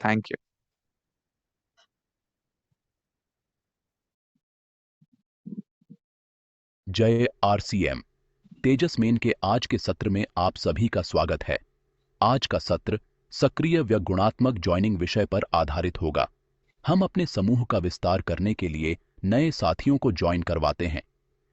Thank you. जय RCM. तेजस main के आज के सत्र में आप सभी का स्वागत है। आज का सत्र सक्रिय व गुणात्मक जॉइनिंग विषय पर आधारित होगा। हम अपने समूह का विस्तार करने के लिए नए साथियों को ज्वाइन करवाते हैं।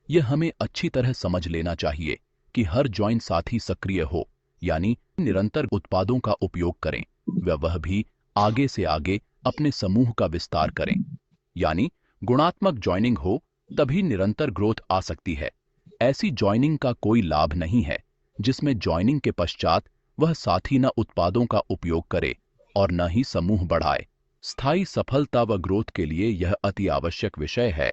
यह हमें अच्छी तरह समझ लेना चाहिए कि हर ज्वाइन साथी सक्रिय हो, यानी निरंतर उत्पादों का उपयोग करें व वह भी आगे से आगे अपने समूह का विस्तार करें। यानी गुणात्मक ज्वाइनिंग हो तभी निरंतर ग्रोथ आ सकती है। ऐसी ज्वाइनिंग का कोई लाभ नहीं है जिसमें ज्वाइनिंग के पश्चात वह साथी न उत्पादों का उपयोग करे और न ही समूह बढ़ाए। स्थायी सफलता व ग्रोथ के लिए यह अति आवश्यक विषय है।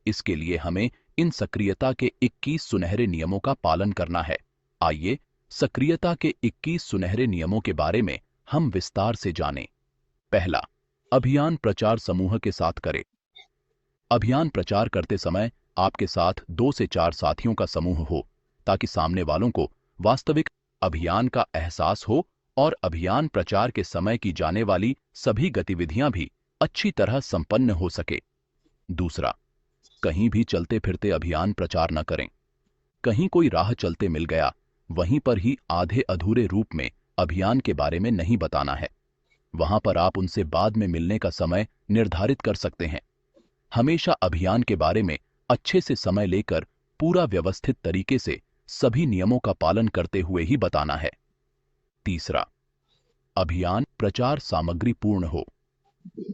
इसके लिए हमें इन सक्रियता के 21 सुनहरे नियमों का पालन करना है। आइए सक्रियता के 21 सुनहरे नियमों के बारे में हम विस्तार से जानें। पहला, अभियान प्रचार समूह के साथ करें। अभियान प्रचार करते समय आपके साथ 2 से 4 साथियों का समूह हो ताकि सामने वालों को वास्तविक अभियान का एहसास हो और अभियान प्रचार के समय की जाने वाली सभी गतिविधियां भी अच्छी तरह संपन्न हो सके। दूसरा, कहीं भी चलते फिरते अभियान प्रचार न करें। कहीं कोई राह चलते मिल गया, वहीं पर ही आधे अधूरे रूप में अभियान के बारे में नहीं बताना है। वहां पर आप उनसे बाद में मिलने का समय निर्धारित कर सकते हैं। हमेशा अभियान के बारे में अच्छे से समय लेकर पूरा व्यवस्थित तरीके से सभी नियमों का पालन करते हुए ही बताना है। तीसरा, अभियान प्रचार सामग्री पूर्ण हो।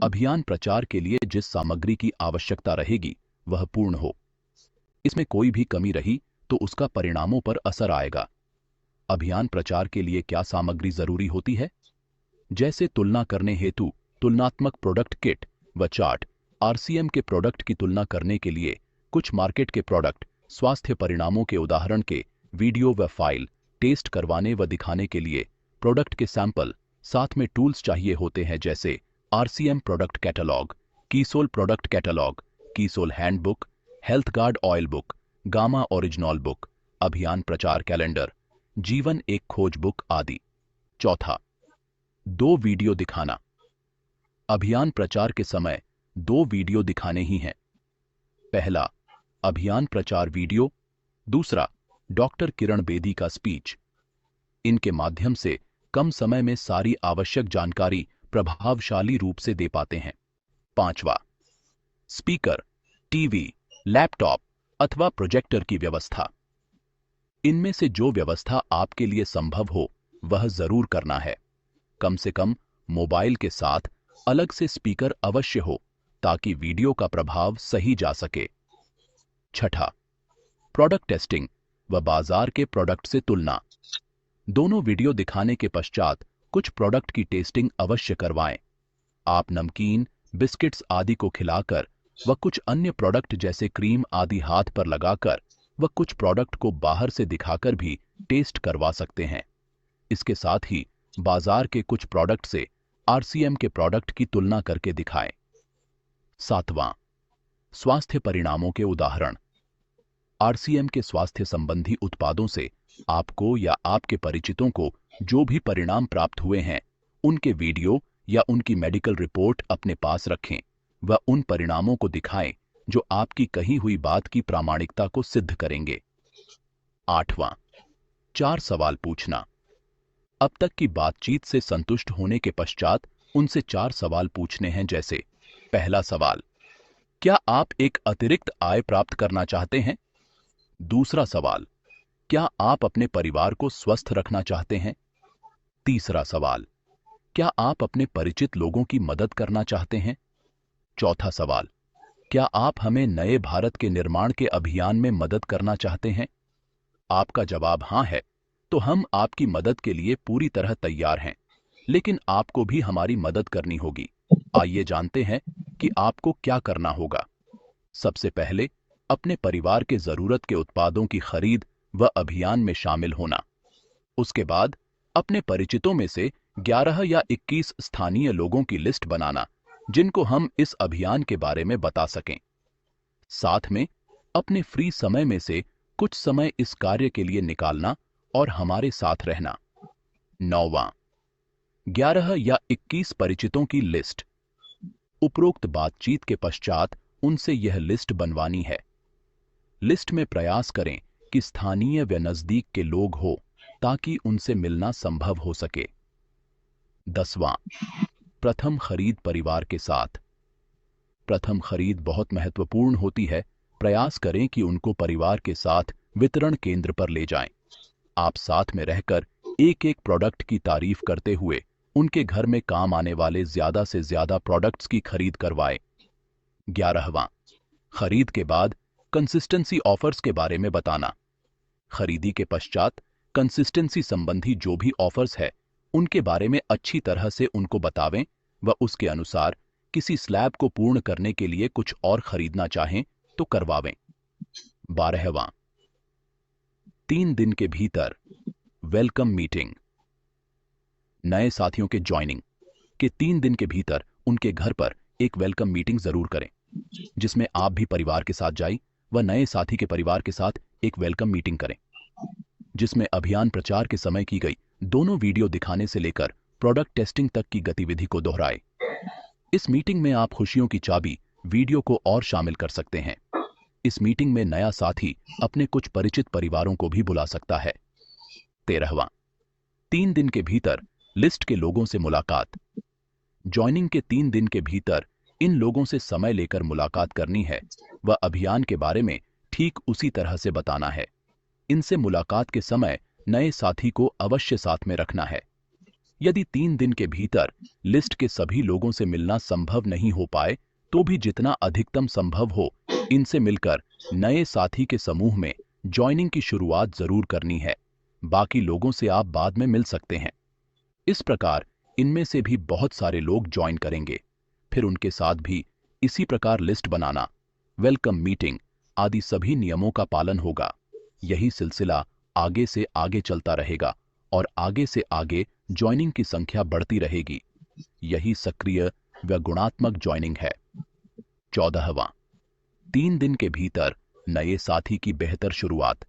अभियान प्रचार के लिए जिस सामग्री की आवश्यकता रहेगी वह पूर्ण हो। इसमें कोई भी कमी रही तो उसका परिणामों पर असर आएगा। अभियान प्रचार के लिए क्या सामग्री जरूरी होती है? जैसे तुलना करने हेतु तुलनात्मक प्रोडक्ट किट व चार्ट, आरसीएम के प्रोडक्ट की तुलना करने के लिए कुछ मार्केट के प्रोडक्ट, स्वास्थ्य परिणामों के उदाहरण के वीडियो व फाइल, टेस्ट करवाने व दिखाने के लिए प्रोडक्ट के सैंपल, साथ में टूल्स चाहिए होते हैं जैसे आरसीएम प्रोडक्ट कैटलॉग, कीसोल प्रोडक्ट कैटलॉग, कीसोल handbook, health guard oil book, gamma original book, अभियान प्रचार कैलेंडर, जीवन एक खोज बुक आदि। चौथा, 2 वीडियो दिखाना। अभियान प्रचार के समय 2 वीडियो दिखाने ही हैं। पहला, अभियान प्रचार वीडियो। दूसरा, डॉक्टर किरण बेदी का स्पीच। इनके माध्यम से कम समय में सारी आवश्यक जानकारी प्रभावशाली रूप से दे पाते हैं। पांचवा, स्पीकर, टीवी, लैपटॉप अथवा प्रोजेक्टर की व्यवस्था। इनमें से जो व्यवस्था आपके लिए संभव हो वह जरूर करना है। कम से कम मोबाइल के साथ अलग से स्पीकर अवश्य हो ताकि वीडियो का प्रभाव सही जा सके। छठा, प्रोडक्ट टेस्टिंग व बाजार के प्रोडक्ट से तुलना। दोनों वीडियो दिखाने के पश्चात कुछ प्रोडक्ट की टेस्टिंग अवश्य करवाएं। आप नमकीन, बिस्किट्स आदि को खिलाकर व कुछ अन्य प्रोडक्ट जैसे क्रीम आदि हाथ पर लगाकर व कुछ प्रोडक्ट को बाहर से दिखाकर भी टेस्ट करवा सकते हैं। इसके साथ ही बाजार के कुछ प्रोडक्ट से आरसीएम के प्रोडक्ट की तुलना करके दिखाएं। सातवां, स्वास्थ्य परिणामों के उदाहरण। आरसीएम के स्वास्थ्य संबंधी उत्पादों से आपको या आपके परिचितों को जो भी परिणाम प्राप्त हुए हैं, उनके वीडियो या उनकी मेडिकल रिपोर्ट अपने पास रखें व उन परिणामों को दिखाएं जो आपकी कही हुई बात की प्रामाणिकता को सिद्ध करेंगे। आठवां, 4 सवाल पूछना। अब तक की बातचीत से संतुष्ट होने के पश्चात उनसे 4 सवाल पूछने हैं जैसे, पहला सवाल, क्या आप एक अतिरिक्त आय प्राप्त करना चाहते हैं? दूसरा सवाल, क्या आप अपने परिवार को स्वस्थ रखना चाहते हैं? तीसरा सवाल, क्या आप अपने परिचित लोगों की मदद करना चाहते हैं? चौथा सवाल, क्या आप हमें नए भारत के निर्माण के अभियान में मदद करना चाहते हैं? आपका जवाब हां है तो हम आपकी मदद के लिए पूरी तरह तैयार हैं, लेकिन आपको भी हमारी मदद करनी होगी। आइए जानते हैं कि आपको क्या करना होगा। सबसे पहले, अपने परिवार के जरूरत के उत्पादों की खरीद व अभियान में शामिल होना। उसके बाद, अपने परिचितों में से 11 या 21 स्थानीय लोगों की लिस्ट बनाना जिनको हम इस अभियान के बारे में बता सकें। साथ में, अपने फ्री समय में से कुछ समय इस कार्य के लिए निकालना और हमारे साथ रहना। 9वां, 11 या 21 परिचितों की लिस्ट। उपरोक्त बातचीत के पश्चात उनसे यह लिस्ट बनवानी है। लिस्ट में प्रयास करें कि स्थानीय व नजदीक के लोग हो ताकि उनसे मिलना संभव हो सके। 10वां, प्रथम खरीद परिवार के साथ। प्रथम खरीद बहुत महत्वपूर्ण होती है। प्रयास करें कि उनको परिवार के साथ वितरण केंद्र पर ले जाएं। आप साथ में रहकर एक एक प्रोडक्ट की तारीफ करते हुए उनके घर में काम आने वाले ज्यादा से ज्यादा प्रोडक्ट्स की खरीद करवाएं। 11वां, खरीद के बाद कंसिस्टेंसी ऑफर्स के बारे में बताना। खरीदी के पश्चात कंसिस्टेंसी संबंधी जो भी ऑफर्स है उनके बारे में अच्छी तरह से उनको बतावें व उसके अनुसार किसी स्लैब को पूर्ण करने के लिए कुछ और खरीदना चाहें तो करवावें। 12वां, 3 दिन के भीतर वेलकम मीटिंग। नए साथियों के ज्वाइनिंग के 3 दिन के भीतर उनके घर पर एक वेलकम मीटिंग जरूर करें, जिसमें आप भी परिवार के साथ जाएं व नए साथी के परिवार के साथ एक वेलकम मीटिंग करें, जिसमें अभियान प्रचार के समय की गई दोनों वीडियो दिखाने से लेकर प्रोडक्ट टेस्टिंग तक की गतिविधि को दोहराए। इस मीटिंग में आप खुशियों की चाबी वीडियो को और शामिल कर सकते हैं। इस मीटिंग में नया साथी अपने कुछ परिचित परिवारों को भी बुला सकता है। 13वां, 3 दिन के भीतर लिस्ट के लोगों से मुलाकात। ज्वाइनिंग के 3 दिन के भीतर इन लोगों से समय लेकर मुलाकात करनी है व अभियान के बारे में ठीक उसी तरह से बताना है। इनसे मुलाकात के समय नए साथी को अवश्य साथ में रखना है। यदि 3 दिन के भीतर लिस्ट के सभी लोगों से मिलना संभव नहीं हो पाए तो भी जितना अधिकतम संभव हो इनसे मिलकर नए साथी के समूह में ज्वाइनिंग की शुरुआत जरूर करनी है। बाकी लोगों से आप बाद में मिल सकते हैं। इस प्रकार इनमें से भी बहुत सारे लोग ज्वाइन करेंगे। फिर उनके साथ भी इसी प्रकार लिस्ट बनाना, वेलकम मीटिंग आदि सभी नियमों का पालन होगा। यही सिलसिला आगे से आगे चलता रहेगा और आगे से आगे ज्वाइनिंग की संख्या बढ़ती रहेगी। यही सक्रिय व गुणात्मक ज्वाइनिंग है। 14वां, 3 दिन के भीतर नए साथी की बेहतर शुरुआत।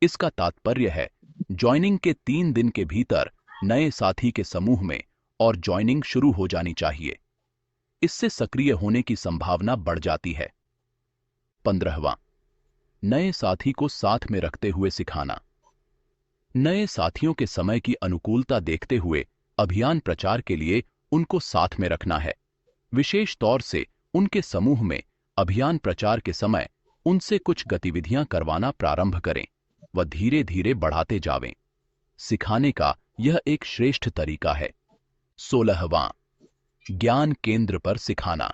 इसका तात्पर्य है ज्वाइनिंग के 3 दिन के भीतर नए साथी के समूह में और ज्वाइनिंग शुरू हो जानी चाहिए। इससे सक्रिय होने की संभावना बढ़ जाती है। 15वां, नए साथी को साथ में रखते हुए सिखाना। नए साथियों के समय की अनुकूलता देखते हुए अभियान प्रचार के लिए उनको साथ में रखना है। विशेष तौर से उनके समूह में अभियान प्रचार के समय उनसे कुछ गतिविधियां करवाना प्रारंभ करें व धीरे धीरे बढ़ाते जावें। सिखाने का यह एक श्रेष्ठ तरीका है। 16वां, ज्ञान केंद्र पर सिखाना।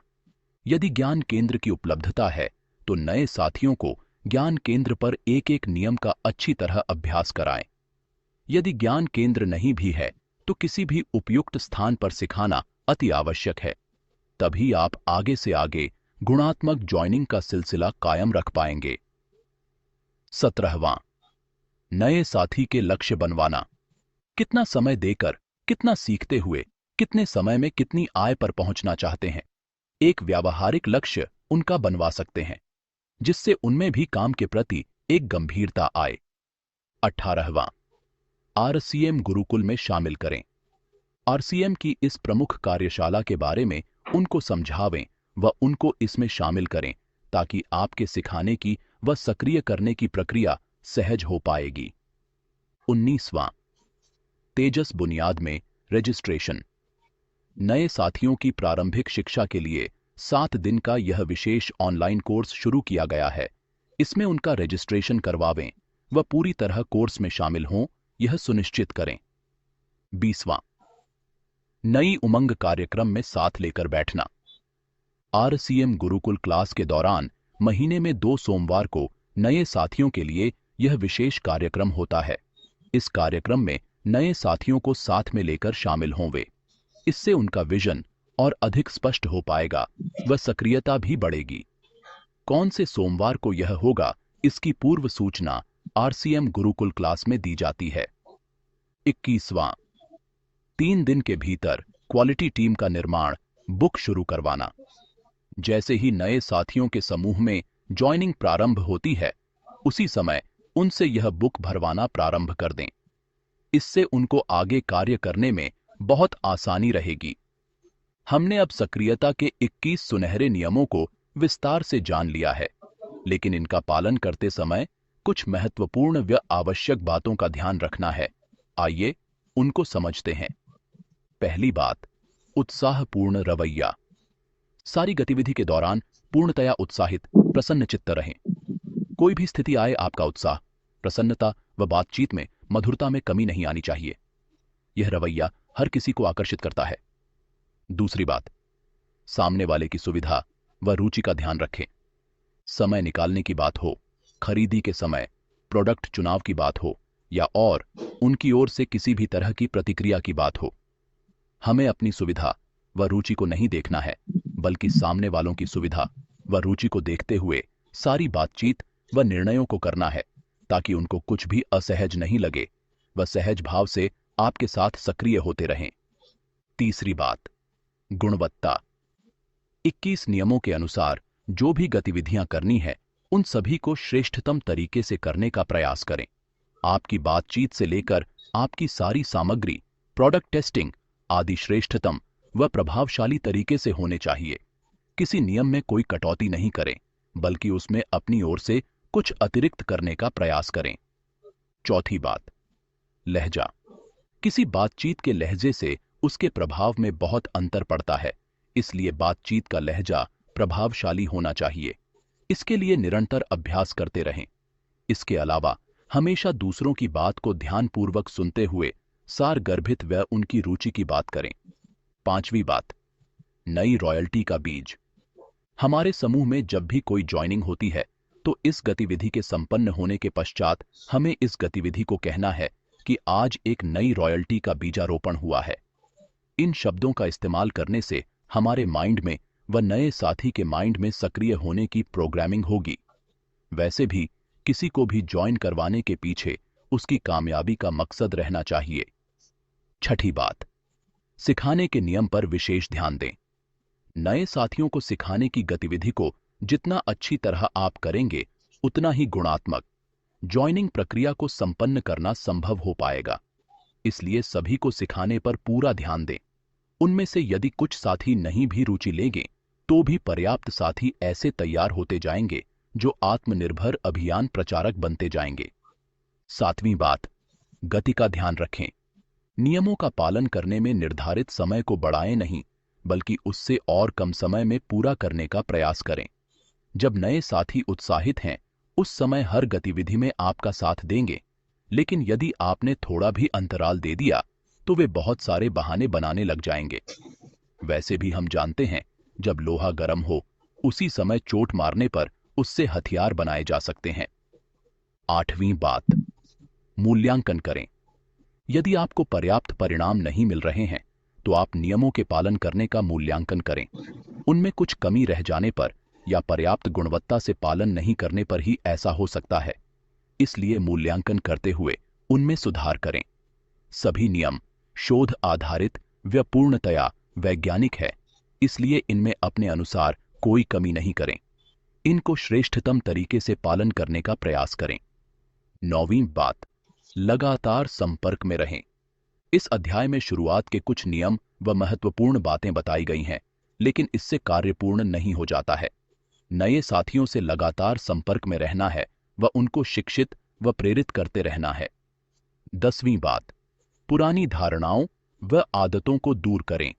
यदि ज्ञान केंद्र की उपलब्धता है तो नए साथियों को ज्ञान केंद्र पर एक एक नियम का अच्छी तरह अभ्यास कराएं। यदि ज्ञान केंद्र नहीं भी है तो किसी भी उपयुक्त स्थान पर सिखाना अति आवश्यक है। तभी आप आगे से आगे गुणात्मक ज्वाइनिंग का सिलसिला कायम रख पाएंगे। 17वां, नए साथी के लक्ष्य बनवाना। कितना समय देकर, कितना सीखते हुए, कितने समय में कितनी आय पर पहुंचना चाहते हैं, एक व्यावहारिक लक्ष्य उनका बनवा सकते हैं, जिससे उनमें भी काम के प्रति एक गंभीरता आए। 18वां, आरसीएम गुरुकुल में शामिल करें। आरसीएम की इस प्रमुख कार्यशाला के बारे में उनको समझावें व उनको इसमें शामिल करें ताकि आपके सिखाने की व सक्रिय करने की प्रक्रिया सहज हो पाएगी। 19वां, तेजस बुनियाद में रजिस्ट्रेशन। नए साथियों की प्रारंभिक शिक्षा के लिए 7 दिन का यह विशेष ऑनलाइन कोर्स शुरू किया गया है। इसमें उनका रजिस्ट्रेशन करवावें व पूरी तरह कोर्स में शामिल हों, यह सुनिश्चित करें। 20वां, नई उमंग कार्यक्रम में साथ लेकर बैठना। आरसीएम गुरुकुल क्लास के दौरान महीने में 2 सोमवार को नए साथियों के लिए यह विशेष कार्यक्रम होता है। इस कार्यक्रम में नए साथियों को साथ में लेकर शामिल हों वे। इससे उनका विजन और अधिक स्पष्ट हो पाएगा व सक्रियता भी बढ़ेगी। कौन से सोमवार को यह होगा, इसकी पूर्व सूचना आरसीएम गुरुकुल क्लास में दी जाती है। 21वां, 3 दिन के भीतर क्वालिटी टीम का निर्माण, बुक शुरू करवाना। जैसे ही नए साथियों के समूह में ज्वाइनिंग प्रारंभ होती है, उसी समय उनसे यह बुक भरवाना प्रारंभ कर दें। इससे उनको आगे कार्य करने में बहुत आसानी रहेगी। हमने अब सक्रियता के 21 सुनहरे नियमों को विस्तार से जान लिया है, लेकिन इनका पालन करते समय कुछ महत्वपूर्ण व आवश्यक बातों का ध्यान रखना है। आइए उनको समझते हैं। पहली बात, उत्साहपूर्ण रवैया। सारी गतिविधि के दौरान पूर्णतया उत्साहित, प्रसन्नचित्त रहें। कोई भी स्थिति आए, आपका उत्साह, प्रसन्नता व बातचीत में मधुरता में कमी नहीं आनी चाहिए। यह रवैया हर किसी को आकर्षित करता है। दूसरी बात, सामने वाले की सुविधा व रुचि का ध्यान रखें। समय निकालने की बात हो, खरीदी के समय, प्रोडक्ट चुनाव की बात हो या और उनकी ओर से किसी भी तरह की प्रतिक्रिया की बात हो, हमें अपनी सुविधा व रुचि को नहीं देखना है, बल्कि सामने वालों की सुविधा व रुचि को देखते हुए सारी बातचीत व निर्णयों को करना है, ताकि उनको कुछ भी असहज नहीं लगे व सहज भाव से आपके साथ सक्रिय होते रहें। तीसरी बात, गुणवत्ता। 21 नियमों के अनुसार जो भी गतिविधियां करनी है, उन सभी को श्रेष्ठतम तरीके से करने का प्रयास करें। आपकी बातचीत से लेकर आपकी सारी सामग्री, प्रोडक्ट टेस्टिंग आदि श्रेष्ठतम व प्रभावशाली तरीके से होने चाहिए। किसी नियम में कोई कटौती नहीं करें, बल्कि उसमें अपनी ओर से कुछ अतिरिक्त करने का प्रयास करें। चौथी बात, लहजा। किसी बातचीत के लहजे से उसके प्रभाव में बहुत अंतर पड़ता है, इसलिए बातचीत का लहजा प्रभावशाली होना चाहिए। इसके लिए निरंतर अभ्यास करते रहें। इसके अलावा हमेशा दूसरों की बात को ध्यानपूर्वक सुनते हुए सारगर्भित व उनकी रुचि की बात करें। पांचवी बात, नई रॉयल्टी का बीज। हमारे समूह में जब भी कोई ज्वाइनिंग होती है, तो इस गतिविधि के संपन्न होने के पश्चात हमें इस गतिविधि को कहना है कि आज एक नई रॉयल्टी का बीजारोपण हुआ है। इन शब्दों का इस्तेमाल करने से हमारे माइंड में व नए साथी के माइंड में सक्रिय होने की प्रोग्रामिंग होगी। वैसे भी किसी को भी ज्वाइन करवाने के पीछे उसकी कामयाबी का मकसद रहना चाहिए। छठी बात, सिखाने के नियम पर विशेष ध्यान दें। नए साथियों को सिखाने की गतिविधि को जितना अच्छी तरह आप करेंगे, उतना ही गुणात्मक ज्वाइनिंग प्रक्रिया को संपन्न करना संभव हो पाएगा। इसलिए सभी को सिखाने पर पूरा ध्यान दें। उनमें से यदि कुछ साथी नहीं भी रुचि लेंगे, तो भी पर्याप्त साथी ऐसे तैयार होते जाएंगे जो आत्मनिर्भर अभियान प्रचारक बनते जाएंगे। सातवीं बात, गति का ध्यान रखें। नियमों का पालन करने में निर्धारित समय को बढ़ाएं नहीं, बल्कि उससे और कम समय में पूरा करने का प्रयास करें। जब नए साथी उत्साहित हैं, उस समय हर गतिविधि में आपका साथ देंगे, लेकिन यदि आपने थोड़ा भी अंतराल दे दिया, तो वे बहुत सारे बहाने बनाने लग जाएंगे। वैसे भी हम जानते हैं, जब लोहा गर्म हो, उसी समय चोट मारने पर उससे हथियार बनाए जा सकते हैं। आठवीं बात, मूल्यांकन करें। यदि आपको पर्याप्त परिणाम नहीं मिल रहे हैं, तो आप नियमों के पालन करने का मूल्यांकन करें। उनमें कुछ कमी रह जाने पर या पर्याप्त गुणवत्ता से पालन नहीं करने पर ही ऐसा हो सकता है। इसलिए मूल्यांकन करते हुए उनमें सुधार करें। सभी नियम शोध आधारित व पूर्णतया वैज्ञानिक है, इसलिए इनमें अपने अनुसार कोई कमी नहीं करें। इनको श्रेष्ठतम तरीके से पालन करने का प्रयास करें। नौवीं बात, लगातार संपर्क में रहें। इस अध्याय में शुरुआत के कुछ नियम व महत्वपूर्ण बातें बताई गई हैं, लेकिन इससे कार्य पूर्ण नहीं हो जाता है। नए साथियों से लगातार संपर्क में रहना है व उनको शिक्षित व प्रेरित करते रहना है। 10वीं बात, पुरानी धारणाओं व आदतों को दूर करें।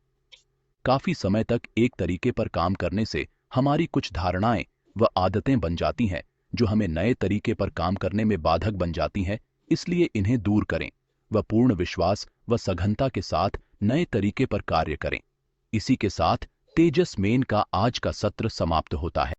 काफी समय तक एक तरीके पर काम करने से हमारी कुछ धारणाएं व आदतें बन जाती हैं, जो हमें नए तरीके पर काम करने में बाधक बन जाती हैं। इसलिए इन्हें दूर करें व पूर्ण विश्वास व सघनता के साथ नए तरीके पर कार्य करें। इसी के साथ तेजस मेन का आज का सत्र समाप्त होता है।